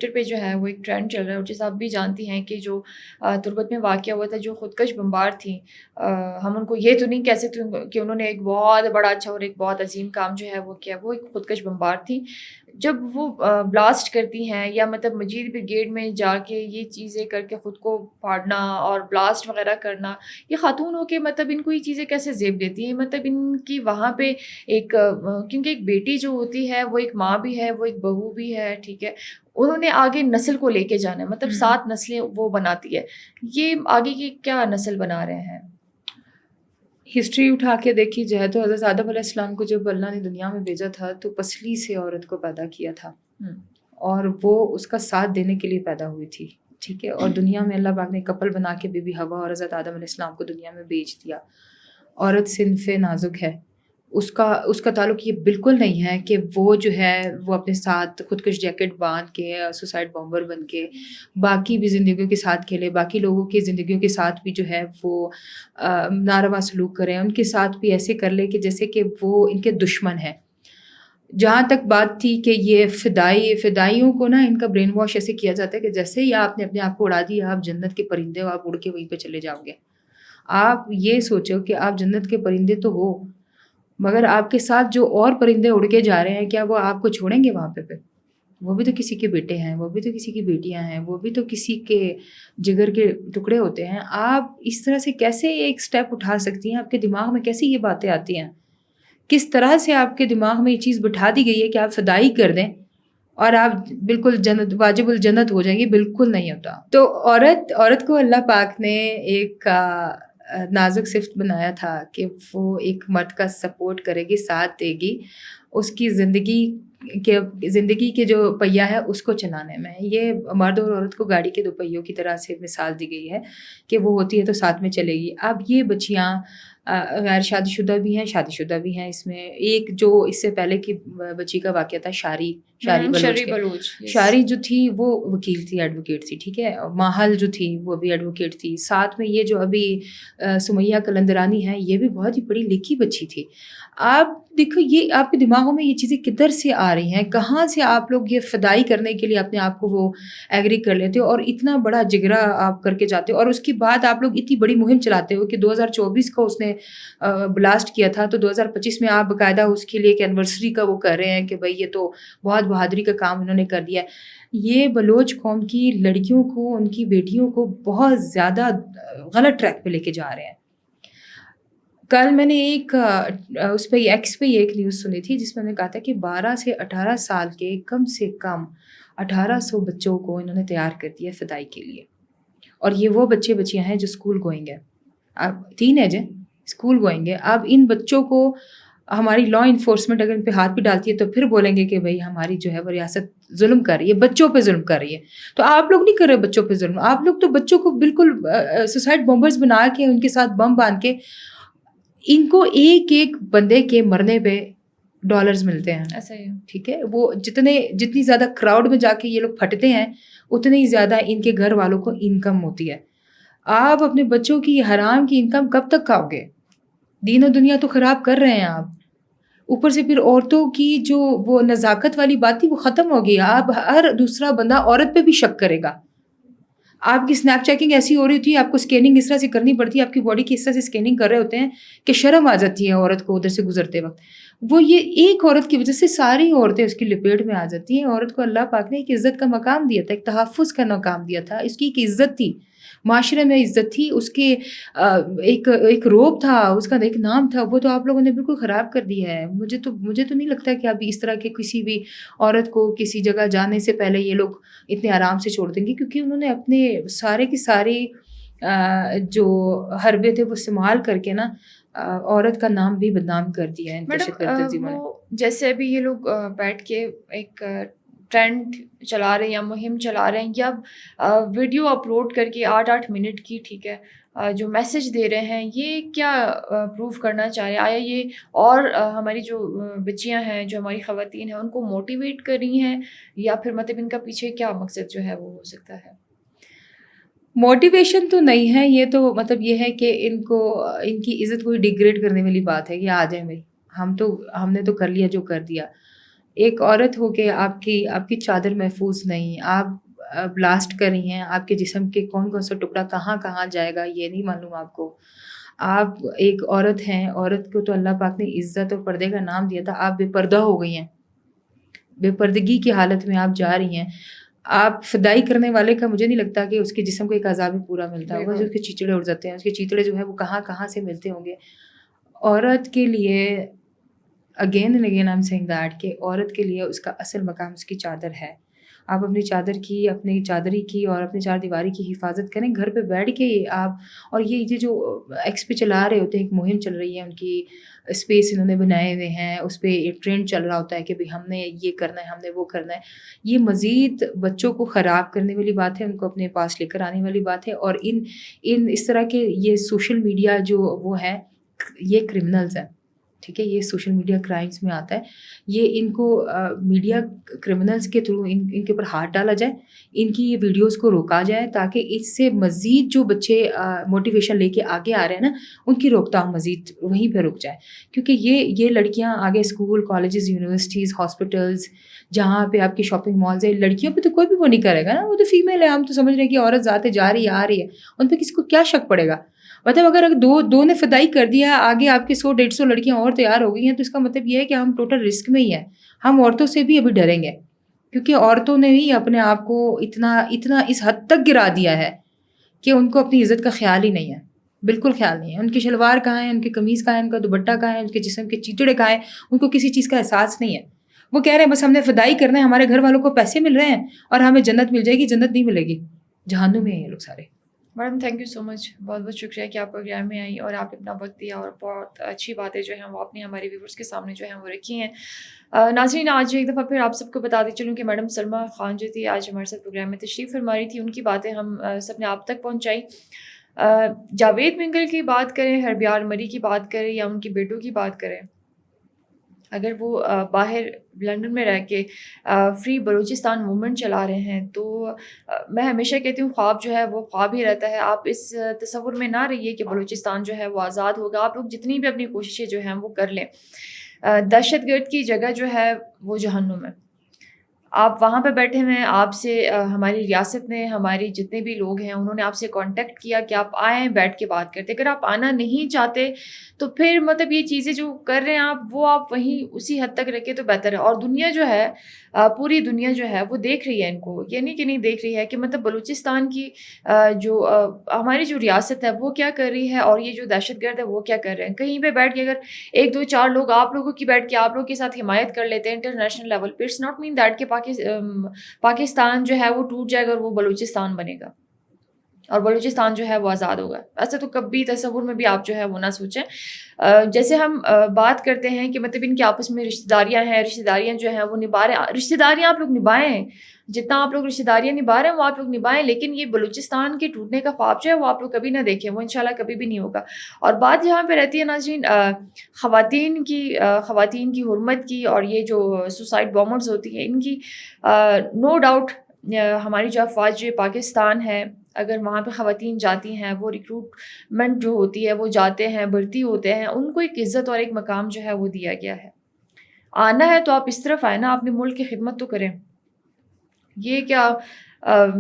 Twitter پہ جو ہے وہ ایک ٹرینڈ چل رہا ہے، اور جیسے آپ بھی جانتی ہیں کہ جو تربت میں واقعہ ہوا تھا، جو خودکش بمبار تھیں، ہم ان کو یہ تو نہیں کہہ سکتے کہ انہوں نے ایک بہت بڑا اچھا اور ایک بہت عظیم کام جو ہے وہ کیا، وہ ایک خودکش بمبار تھیں. جب وہ بلاسٹ کرتی ہیں یا مطلب مجید بریگیڈ میں جا کے یہ چیزیں کر کے خود کو پھاڑنا اور بلاسٹ وغیرہ کرنا، یہ خاتون ہو کے مطلب ان کو یہ چیزیں کیسے زیب دیتی ہیں؟ مطلب ان کی وہاں پہ ایک کیونکہ ایک بیٹی جو ہوتی ہے وہ ایک ماں بھی ہے، وہ ایک بہو بھی ہے، ٹھیک ہے، انہوں نے آگے نسل کو لے کے جانا ہے، مطلب 7 نسلیں وہ بناتی ہے. یہ آگے کی کیا نسل بنا رہے ہیں؟ ہسٹری اٹھا کے دیکھی جائے تو حضرت آدم علیہ السلام کو جب اللہ نے دنیا میں بھیجا تھا تو پسلی سے عورت کو پیدا کیا تھا، اور وہ اس کا ساتھ دینے کے لیے پیدا ہوئی تھی، ٹھیک ہے. اور دنیا میں اللہ پاک نے کپل بنا کے بی بی حوا اور حضرت آدم علیہ السلام کو دنیا میں بھیج دیا. عورت صنف نازک ہے، اس کا تعلق یہ بالکل نہیں ہے کہ وہ جو ہے وہ اپنے ساتھ خودکش جیکٹ باندھ کے سوسائڈ بامبر بن کے باقی بھی زندگیوں کے ساتھ کھیلے، باقی لوگوں کی زندگیوں کے ساتھ بھی جو ہے وہ ناروا سلوک کریں، ان کے ساتھ بھی ایسے کر لے کہ جیسے کہ وہ ان کے دشمن ہیں. جہاں تک بات تھی کہ یہ فدائیوں کو نا ان کا برین واش ایسے کیا جاتا ہے کہ جیسے ہی آپ نے اپنے آپ کو اڑا دیا آپ جنت کے پرندے ہو، آپ اڑ کے وہیں پہ چلے جاؤ گے. آپ یہ سوچو کہ آپ جنت کے پرندے تو ہو، مگر آپ کے ساتھ جو اور پرندے اڑ کے جا رہے ہیں کیا وہ آپ کو چھوڑیں گے وہاں پہ؟ وہ بھی تو کسی کے بیٹے ہیں، وہ بھی تو کسی کی بیٹیاں ہیں، وہ بھی تو کسی کے جگر کے ٹکڑے ہوتے ہیں. آپ اس طرح سے کیسے ایک سٹیپ اٹھا سکتی ہیں؟ آپ کے دماغ میں کیسے یہ باتیں آتی ہیں؟ کس طرح سے آپ کے دماغ میں یہ چیز بٹھا دی گئی ہے کہ آپ فدائی کر دیں اور آپ بالکل جنت واجب الجنت ہو جائیں گی؟ بالکل نہیں ہوتا. تو عورت کو اللہ پاک نے ایک نازک صفت بنایا تھا کہ وہ ایک مرد کا سپورٹ کرے گی، ساتھ دے گی اس کی زندگی کے جو پہیہ ہے اس کو چلانے میں. یہ مرد اور عورت کو گاڑی کے 2 پہیوں کی طرح سے مثال دی گئی ہے کہ وہ ہوتی ہے تو ساتھ میں چلے گی. اب یہ بچیاں غیر شادی شدہ بھی ہیں، شادی شدہ بھی ہیں. اس میں ایک جو اس سے پہلے کی بچی کا واقعہ تھا شاری بلوچ، شاری جو تھی وہ وکیل تھی، ایڈوکیٹ تھی، ٹھیک ہے. ماحل جو تھی وہ بھی ایڈوکیٹ تھی. ساتھ میں یہ جو ابھی سمیہ قلندرانی ہے یہ بھی بہت ہی پڑھی لکھی بچی تھی. آپ دیکھو یہ آپ کے دماغوں میں یہ چیزیں کدھر سے آ رہی ہیں؟ کہاں سے آپ لوگ یہ فدائی کرنے کے لیے اپنے آپ کو وہ ایگری کر لیتے ہو اور اتنا بڑا جگرا آپ کر کے جاتے ہو؟ اور اس کے بعد آپ لوگ اتنی بڑی مہم چلاتے ہو کہ 2024 کو اس نے بلاسٹ کیا تھا، تو 2025 میں آپ باقاعدہ اس کے لیے ایک اینیورسری کا وہ کر رہے ہیں کہ بھائی یہ تو بہت بہادری کا کام انہوں نے کر دیا. یہ بلوچ قوم کی لڑکیوں کو، ان کی بیٹیوں کو بہت زیادہ غلط ٹریک پہ لے کے جا رہے ہیں. کل میں نے ایک اس پہ ایکس پہ ایک نیوز سنی تھی جس میں نے کہا تھا کہ 12 سے 18 سال کے کم سے کم 1800 بچوں کو انہوں نے تیار کر دیا فدائی کے لیے. اور یہ وہ بچیاں ہیں جو اسکول گوئنگ ہیں، اب ٹین ایج ہے، اسکول گوئنگ ہے. اب ان بچوں کو ہماری لا انفورسمنٹ اگر ان پہ ہاتھ بھی ڈالتی ہے تو پھر بولیں گے کہ بھائی ہماری جو ہے وہ ریاست ظلم کر رہی ہے، بچوں پہ ظلم کر رہی ہے. تو آپ لوگ نہیں کر رہے بچوں پہ ظلم، آپ لوگ تو بچوں کو بالکل سوسائڈ بمبرز بنا کے ان کے ساتھ بم باندھ کے ان کو ایک بندے کے مرنے پہ ڈالرز ملتے ہیں. ایسا ہی ٹھیک ہے، وہ جتنی زیادہ کراؤڈ میں جا کے یہ لوگ پھٹتے ہیں اتنی ہی زیادہ ان کے گھر والوں کو انکم ہوتی ہے. آپ اپنے بچوں کی حرام کی انکم کب تک کھاؤ گے؟ دین و دنیا تو خراب کر رہے ہیں آپ، اوپر سے پھر عورتوں کی جو وہ نزاکت والی بات تھی وہ ختم ہو گئی. آپ ہر دوسرا بندہ عورت پہ بھی شک کرے گا. آپ کی اسنیپ چیکنگ ایسی ہو رہی ہوتی ہے، آپ کو اسکیننگ اس طرح سے کرنی پڑتی ہے، آپ کی باڈی کی اس طرح سے اسکیننگ کر رہے ہوتے ہیں کہ شرم آ جاتی ہے عورت کو ادھر سے گزرتے وقت. وہ یہ ایک عورت کی وجہ سے ساری عورتیں اس کی لپیٹ میں آ جاتی ہیں. عورت کو اللہ پاک نے ایک عزت کا مقام دیا تھا، ایک تحفظ کا مقام دیا تھا، اس کی ایک عزت تھی، معاشرے میں عزت تھی، اس کے ایک روب تھا، اس کا ایک نام تھا. وہ تو آپ لوگوں نے بالکل خراب کر دیا ہے. مجھے تو نہیں لگتا کہ ابھی اس طرح کے کسی بھی عورت کو کسی جگہ جانے سے پہلے یہ لوگ اتنے آرام سے چھوڑ دیں گے، کیونکہ انہوں نے اپنے سارے کی ساری جو حربے تھے وہ استعمال کر کے نا عورت کا نام بھی بدنام کر دیا ہے دہشت گرد تنظیموں نے. جیسے ابھی یہ لوگ بیٹھ کے ایک ٹرینڈ چلا رہے ہیں یا مہم چلا رہے ہیں یا ویڈیو اپلوڈ کر کے 8 منٹ کی، ٹھیک ہے، جو میسج دے رہے ہیں، یہ کیا پروف کرنا چاہ رہے ہیں؟ آیا یہ اور ہماری جو بچیاں ہیں، جو ہماری خواتین ہیں، ان کو موٹیویٹ کر رہی ہیں، یا پھر مطلب ان کا پیچھے کیا مقصد جو ہے وہ ہو سکتا ہے؟ موٹیویشن تو نہیں ہے، یہ تو مطلب یہ ہے کہ ان کی عزت کو ڈیگریڈ کرنے والی بات ہے کہ آ جائیں بھائی ہم نے تو کر لیا جو کر دیا. ایک عورت ہو کے آپ کی چادر محفوظ نہیں، آپ بلاسٹ کر رہی ہیں، آپ کے جسم کے کون کون سا ٹکڑا کہاں کہاں جائے گا یہ نہیں معلوم آپ کو. آپ ایک عورت ہیں، عورت کو تو اللہ پاک نے عزت اور پردے کا نام دیا تھا، آپ بے پردہ ہو گئی ہیں، بے پردگی کی حالت میں آپ جا رہی ہیں. آپ فدائی کرنے والے کا مجھے نہیں لگتا کہ اس کے جسم کو ایک عذاب پورا ملتا ہوگا، جو اس کے چیچڑے اڑ جاتے ہیں، اس کے چیچڑے جو ہے وہ کہاں کہاں سے ملتے ہوں گے. عورت کے لیے again and again I am seeing that کہ عورت کے لیے اس کا اصل مقام اس کی چادر ہے. آپ اپنی چادر کی، اپنی چادری کی اور اپنی چار دیواری کی حفاظت کریں گھر پہ بیٹھ کے آپ. اور یہ جو ایکس پہ چلا رہے ہوتے ہیں، ایک مہم چل رہی ہے، ان کی اسپیس انہوں نے بنائے ہوئے ہیں، اس پہ ایک ٹرینڈ چل رہا ہوتا ہے کہ ہم نے یہ کرنا ہے، ہم نے وہ کرنا ہے. یہ مزید بچوں کو خراب کرنے والی بات ہے، ان کو اپنے پاس لے کر آنے والی بات ہے. اور ان اس طرح کے یہ سوشل میڈیا جو وہ ہے، یہ کرمنلز ہیں، ٹھیک ہے، یہ سوشل میڈیا کرائمز میں آتا ہے. یہ ان کو میڈیا کرمنلز کے تھرو ان کے اوپر ہاتھ ڈالا جائے، ان کی یہ ویڈیوز کو روکا جائے، تاکہ اس سے مزید جو بچے موٹیویشن لے کے آگے آ رہے ہیں نا، ان کی روک تھام مزید وہیں پہ رک جائے. کیونکہ یہ لڑکیاں آگے اسکول، کالجز، یونیورسٹیز، ہاسپٹلز، جہاں پہ آپ کی شاپنگ مالز ہیں، لڑکیوں پہ تو کوئی بھی وہ نہیں کرے گا نا، وہ تو فیمیل ہے، ہم تو سمجھ رہے ہیں کہ عورت ذات جا رہی ہے آ رہی ہے، ان پہ کسی کو کیا شک پڑے گا. مطلب اگر دو نے فدائی کر دیا، آگے آپ کے 100-150 لڑکیاں اور تیار ہو گئی ہیں، تو اس کا مطلب یہ ہے کہ ہم ٹوٹل رسک میں ہی ہیں. ہم عورتوں سے بھی ابھی ڈریں گے، کیونکہ عورتوں نے ہی اپنے آپ کو اتنا اس حد تک گرا دیا ہے کہ ان کو اپنی عزت کا خیال ہی نہیں ہے، بالکل خیال نہیں ہے. ان کی شلوار کہاں ہے، ان کی قمیض کہاں ہے، ان کا دوپٹہ کہاں ہے، ان کے جسم کے چیچڑے کہاں ہیں، ان کو کسی چیز کا احساس نہیں ہے. وہ کہہ رہے ہیں بس ہم نے فدائی کرنا ہے، ہمارے گھر والوں کو پیسے مل رہے ہیں اور ہمیں جنت مل جائے گی. جنت نہیں ملے گی، جہنم میں ہیں یہ لوگ سارے. میڈم تھینک یو سو مچ، بہت بہت شکریہ کہ آپ پروگرام میں آئی اور آپ نے اپنا وقت دیا اور بہت اچھی باتیں جو ہیں وہ آپ نے ہمارے ویورز کے سامنے جو ہیں وہ رکھی ہیں. ناظرین، آج ایک دفعہ پھر آپ سب کو بتاتے چلوں کہ میڈم سلمیٰ خان جو تھی آج ہمارے ساتھ پروگرام میں تشریف فرما رہی تھی. ان کی باتیں ہم سب نے آپ تک پہنچائی. جاوید منگل کی بات کریں، ہربیار مری کی بات کریں یا ان کی بیٹوں کی بات کریں، اگر وہ باہر لنڈن میں رہ کے فری بلوچستان موومنٹ چلا رہے ہیں، تو میں ہمیشہ کہتی ہوں خواب جو ہے وہ خواب ہی رہتا ہے. آپ اس تصور میں نہ رہیے کہ بلوچستان جو ہے وہ آزاد ہوگا. آپ لوگ جتنی بھی اپنی کوششیں جو ہیں وہ کر لیں، دہشت گرد کی جگہ جو ہے وہ جہنم ہے. آپ وہاں پہ بیٹھے ہوئے ہیں، آپ سے ہماری ریاست نے، ہماری جتنے بھی لوگ ہیں انہوں نے آپ سے کانٹیکٹ کیا کہ آپ آئیں، بیٹھ کے بات کرتے. اگر آپ آنا نہیں چاہتے تو پھر مطلب یہ چیزیں جو کر رہے ہیں آپ وہیں اسی حد تک رکھے تو بہتر ہے. اور دنیا جو ہے، پوری دنیا جو ہے وہ دیکھ رہی ہے ان کو، یہ نہیں کہ نہیں دیکھ رہی ہے کہ مطلب بلوچستان کی جو ہماری جو ریاست ہے وہ کیا کر رہی ہے اور یہ جو دہشت گرد ہے وہ کیا کر رہے ہیں. کہیں پہ بیٹھ کے اگر 1-2-4 لوگ آپ لوگوں کی بیٹھ کے آپ لوگوں کے ساتھ حمایت کر لیتے ہیں انٹرنیشنل لیول پہ، اٹس ناٹ مین دیٹ کہ پاکستان جو ہے وہ ٹوٹ جائے گا اور وہ بلوچستان بنے گا اور بلوچستان جو ہے وہ آزاد ہوگا. ایسا تو کبھی تصور میں بھی آپ جو ہے وہ نہ سوچیں. جیسے ہم بات کرتے ہیں کہ مطلب ان کے آپس میں رشتہ داریاں ہیں، رشتہ داریاں جو ہیں وہ نبھا رہے ہیں. رشتہ داریاں آپ لوگ نبھائیں، جتنا آپ لوگ رشتہ داریاں نبھا رہے ہیں وہ آپ لوگ نبھائیں، لیکن یہ بلوچستان کے ٹوٹنے کا خواب جو ہے وہ آپ لوگ کبھی نہ دیکھیں، وہ انشاءاللہ کبھی بھی نہیں ہوگا. اور بات جہاں پہ رہتی ہے ناظرین خواتین کی حرمت کی، اور یہ جو سوسائڈ بامرز ہوتی ہیں ان کی، نو ڈاؤٹ ہماری جو افواج پاکستان ہے، اگر وہاں پہ خواتین جاتی ہیں، وہ ریکروٹمنٹ جو ہوتی ہے وہ جاتے ہیں، بھرتی ہوتے ہیں، ان کو ایک عزت اور ایک مقام جو ہے وہ دیا گیا ہے. آنا ہے تو آپ اس طرف آئے نا، اپنے ملک کی خدمت تو کریں. یہ کیا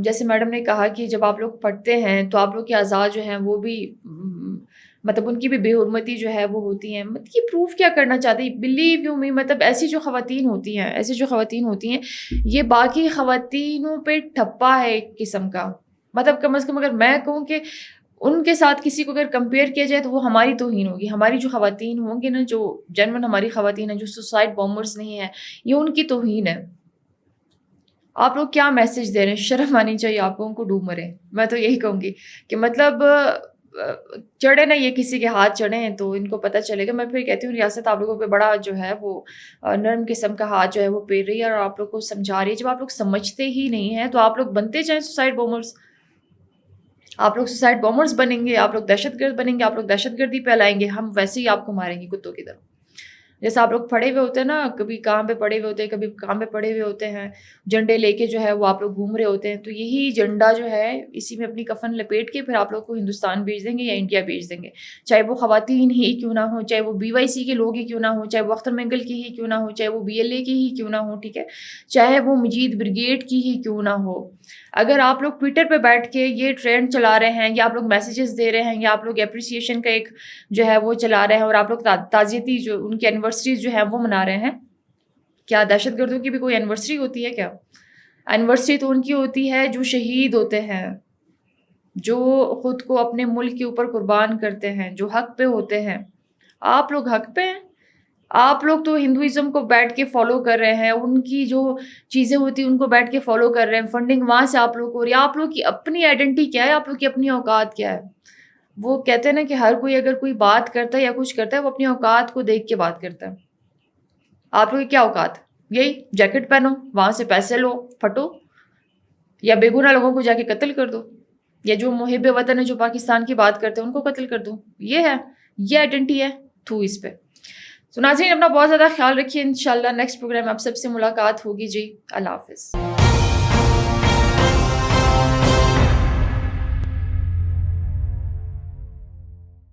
جیسے میڈم نے کہا کہ جب آپ لوگ پڑھتے ہیں تو آپ لوگ کے اعضاء جو ہیں وہ بھی مطلب ان کی بھی بے حرمتی جو ہے وہ ہوتی ہیں. مطلب یہ پروف کیا کرنا چاہتے ہیں؟ بلیو یو می، مطلب ایسی جو خواتین ہوتی ہیں یہ باقی خواتینوں پہ ٹھپا ہے ایک قسم کا. مطلب کم از کم اگر میں کہوں کہ ان کے ساتھ کسی کو اگر کمپیئر کیا جائے تو وہ ہماری توہین ہوگی. ہماری جو خواتین ہوں گی نا، جو جنون ہماری خواتین ہیں، جو سوسائڈ بامرز نہیں ہیں، یہ ان کی توہین ہے. آپ لوگ کیا میسج دے رہے ہیں؟ شرم آنی چاہیے آپ لوگوں کو، ڈوب مرے. میں تو یہی کہوں گی کہ مطلب چڑھے نا یہ کسی کے ہاتھ چڑھے ہیں تو ان کو پتہ چلے گا. میں پھر کہتی ہوں ریاست آپ لوگوں پہ بڑا جو ہے وہ نرم قسم کا ہاتھ جو ہے وہ پھیر رہی ہے اور آپ لوگ کو سمجھا رہی ہے. جب آپ لوگ سمجھتے ہی نہیں ہیں تو آپ لوگ بنتے جائیں سوسائڈ بامرز. آپ لوگ سوسائڈ بامرز بنیں گے، آپ لوگ دہشت گرد بنیں گے، آپ لوگ دہشت گردی پھیلائیں گے، ہم ویسے ہی آپ کو ماریں گے کتوں کی طرح. جیسے آپ لوگ پڑے ہوئے ہوتے ہیں نا, کبھی کام پہ پڑے ہوئے ہوتے ہیں, کبھی کام پہ پڑے ہوئے ہوتے ہیں, جھنڈے لے کے جو ہے وہ آپ لوگ گھوم رہے ہوتے ہیں, تو یہی جھنڈا جو ہے اسی میں اپنی کفن لپیٹ کے پھر آپ لوگ کو ہندوستان بھیج دیں گے یا انڈیا بھیج دیں گے, چاہے وہ خواتین ہی کیوں نہ ہوں, چاہے وہ BYC کے لوگ ہی کیوں نہ ہوں, چاہے وہ اختر مینگل کی ہی کیوں نہ ہوں, چاہے وہ BLA کی ہی کیوں نہ ہوں, ٹھیک ہے, چاہے وہ مجید بریگیڈ کی ہی کیوں نہ ہو. اگر آپ لوگ ٹویٹر پہ بیٹھ کے یہ ٹرینڈ چلا رہے ہیں, یا آپ لوگ میسیجز دے رہے ہیں, یا آپ لوگ اپریسیشن کا ایک جو ہے وہ چلا رہے ہیں, اور آپ لوگ تعزیتی جو ان کی اینیورسریز جو ہے وہ منا رہے ہیں, کیا دہشت گردوں کی بھی کوئی اینیورسری ہوتی ہے کیا؟ اینیورسری تو ان کی ہوتی ہے جو شہید ہوتے ہیں, جو خود کو اپنے ملک کے اوپر قربان کرتے ہیں, جو حق پہ ہوتے ہیں. آپ لوگ حق پہ ہیں؟ آپ لوگ تو ہندوازم کو بیٹھ کے فالو کر رہے ہیں, ان کی جو چیزیں ہوتی ہیں ان کو بیٹھ کے فالو کر رہے ہیں, فنڈنگ وہاں سے آپ لوگ کو ہو رہی ہے. آپ لوگ کی اپنی آئیڈینٹی کیا ہے, آپ لوگ کی اپنی اوقات کیا ہے؟ وہ کہتے ہیں نا کہ ہر کوئی اگر کوئی بات کرتا ہے یا کچھ کرتا ہے وہ اپنی اوقات کو دیکھ کے بات کرتا ہے. آپ لوگ کی کیا اوقات؟ یہی جیکٹ پہنو, وہاں سے پیسے لو, پھٹو, یا بے گناہ لوگوں کو جا کے قتل کر دو, یا جو محب وطن ہے جو پاکستان کی بات کرتے ہیں ان کو قتل کر دو. یہ ہے, یہ آئیڈینٹی ہے تھو اس پہ. تو ناظرین اپنا بہت زیادہ خیال رکھیے, انشاءاللہ نیکسٹ پروگرام آپ سب سے ملاقات ہوگی جی. اللہ حافظ.